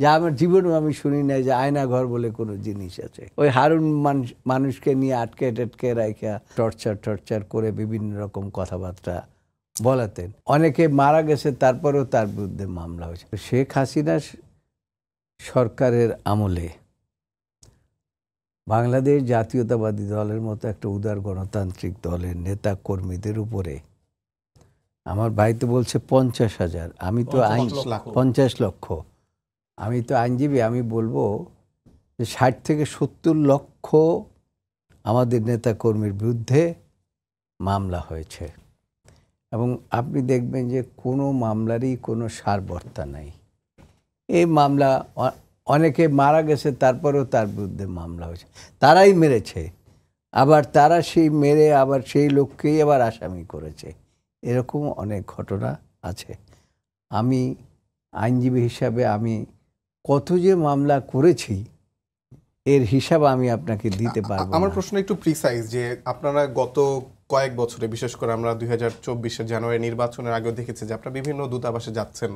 যে আমার জীবনেও আমি শুনি নাই যে আয়না ঘর বলে কোনো জিনিস আছে। ওই হারুন মানুষকে নিয়ে আটকে টাটকে রাইখা টর্চার করে বিভিন্ন রকম কথাবার্তা বলাতেন। অনেকে মারা গেছে, তারপরেও তার বিরুদ্ধে মামলা হয়েছে। শেখ হাসিনা সরকারের আমলে বাংলাদেশ জাতীয়তাবাদী দলের মতো একটা উদার গণতান্ত্রিক দলের নেতা কর্মীদের উপরে, আমার ভাই তো বলছে 50,000, আমি তো 50 লক্ষ, আমি তো আইনজীবী, আমি বলবো যে 60 থেকে 70 লক্ষ আমাদের নেতা কর্মীর বিরুদ্ধে মামলা হয়েছে। এবং আপনি দেখবেন যে কোনো মামলারই কোনো সারবর্তা নাই। এই মামলা অনেকে মারা গেছে, তারপরেও তার বিরুদ্ধে মামলা হয়েছে। তারাই মেরেছে, আবার তারা সেই মেরে আবার সেই লোককেই আবার আসামি করেছে। এরকম অনেক ঘটনা আছে। আমি আইনজীবী হিসাবে আমি কত যে মামলা করেছি এর হিসাব আমি আপনাকে দিতে পারবো না। আমার প্রশ্ন একটু প্রিসাইজ, যে আপনারা গত কয়েক বছরে, বিশেষ করে আমরা 2024-এর জানুয়ারি নির্বাচনের আগেও দেখেছি যে আপনারা বিভিন্ন দূতাবাসে যাচ্ছেন,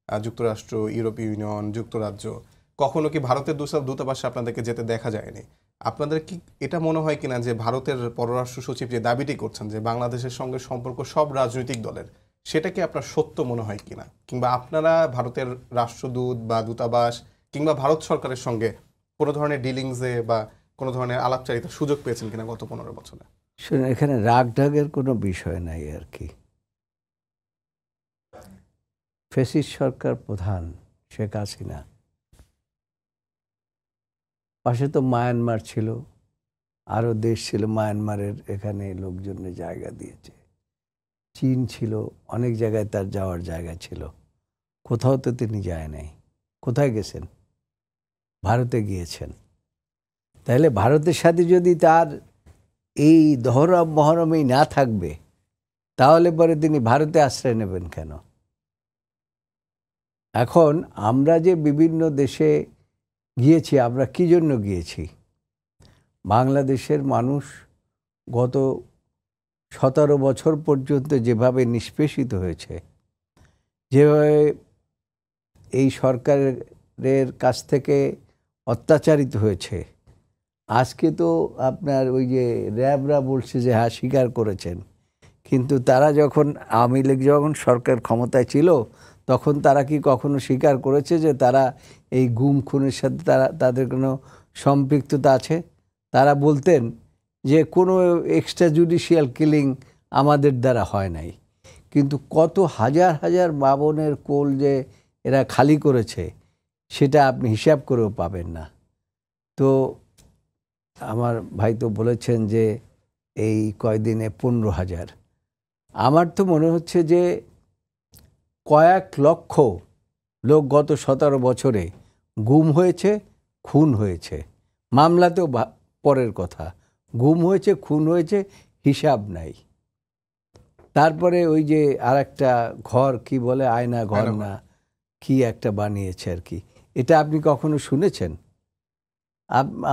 যুক্তরাষ্ট্র, ইউরোপীয় ইউনিয়ন, যুক্তরাজ্য। কখনো কি ভারতের দূতাবাসে আপনাদেরকে যেতে দেখা যায়নি? আপনাদের কি এটা মনে হয় কিনা যে ভারতের পররাষ্ট্র সচিব যে দাবিটি করছেন যে বাংলাদেশের সঙ্গে সম্পর্ক সব রাজনৈতিক দলের, সেটা কি আপনার সত্য মনে হয় কিনা? কিংবা আপনারা ভারতের রাষ্ট্রদূত বা দূতাবাস কিংবা ভারত সরকারের সঙ্গে কোনো ধরনের ডিলিংসে বা কোনো ধরনের আলাপচারিতার সুযোগ পেয়েছেন কিনা গত 15 বছরে? শুনে, এখানে রাগ ঢাগের কোনো বিষয় নাই আর কি। ফ্যাসিস্ট সরকার প্রধান শেখ হাসিনা, পাশে তো মায়ানমার ছিল, আরও দেশ ছিল মায়ানমারের, এখানে লোকজনের জায়গা দিয়েছে। চীন ছিল, অনেক জায়গায় তার যাওয়ার জায়গা ছিল, কোথাও তো তিনি যায় নাই। কোথায় গেছেন? ভারতে গিয়েছেন। তাহলে ভারতের সাথে যদি তার এই দহরম মহরমেই না থাকবে, তাহলে পরে তিনি ভারতে আশ্রয় নেবেন কেন? এখন আমরা যে বিভিন্ন দেশে গিয়েছি, আমরা কি জন্য গিয়েছি? বাংলাদেশের মানুষ গত 17 বছর পর্যন্ত যেভাবে নিষ্পেষিত হয়েছে, যেভাবে এই সরকারের কাছ থেকে অত্যাচারিত হয়েছে, আজকে তো আপনার ওই যে র্যাবরা বলছে যে হ্যাঁ স্বীকার করেছেন, কিন্তু তারা যখন আওয়ামী লীগ যখন সরকার ক্ষমতায় ছিল, তখন তারা কি কখনো স্বীকার করেছে যে তারা এই গুম খুনের সাথে তাদের কোনো সম্পৃক্ততা আছে? তারা বলতেন যে কোনো এক্সট্রা জুডিশিয়াল কিলিং আমাদের দ্বারা হয় নাই। কিন্তু কত হাজার হাজার মা বোনের কোল যে এরা খালি করেছে, সেটা আপনি হিসাব করেও পাবেন না। তো আমার ভাই তো বলেছেন যে এই কয়দিনে 15,000, আমার তো মনে হচ্ছে যে কয়েক লক্ষ লোক গত 17 বছরে গুম হয়েছে, খুন হয়েছে। মামলাতেও পরের কথা, গুম হয়েছে, খুন হয়েছে, হিসাব নাই। তারপরে ওই যে আর একটা ঘর, কি বলে, আয়না ঘর না কি একটা বানিয়েছে আর কি। এটা আপনি কখনো শুনেছেন?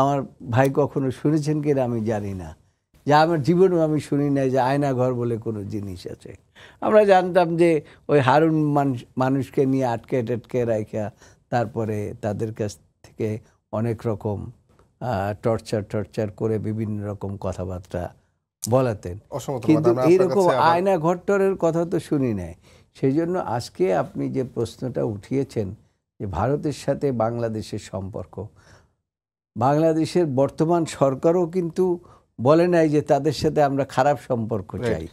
আমার ভাই কখনো শুনেছেন কিনা আমি জানি না। যে আমার জীবনেও আমি শুনি নাই যে আয়না ঘর বলে কোনো জিনিস আছে। আমরা জানতাম যে ওই হারুন মানুষকে নিয়ে আটকে টাটকে রাইখা তারপরে তাদের কাছ থেকে অনেক রকম টর্চার করে বিভিন্ন রকম কথাবার্তা বলাতেন। কিন্তু এইরকম আয়না ঘরটরের কথা তো শুনি নাই। সেই জন্য আজকে আপনি যে প্রশ্নটা উঠিয়েছেন যে ভারতের সাথে বাংলাদেশের সম্পর্ক, বাংলাদেশের বর্তমান সরকারও কিন্তু বলে নাই যে তাদের সাথে আমরা খারাপ সম্পর্ক চাই।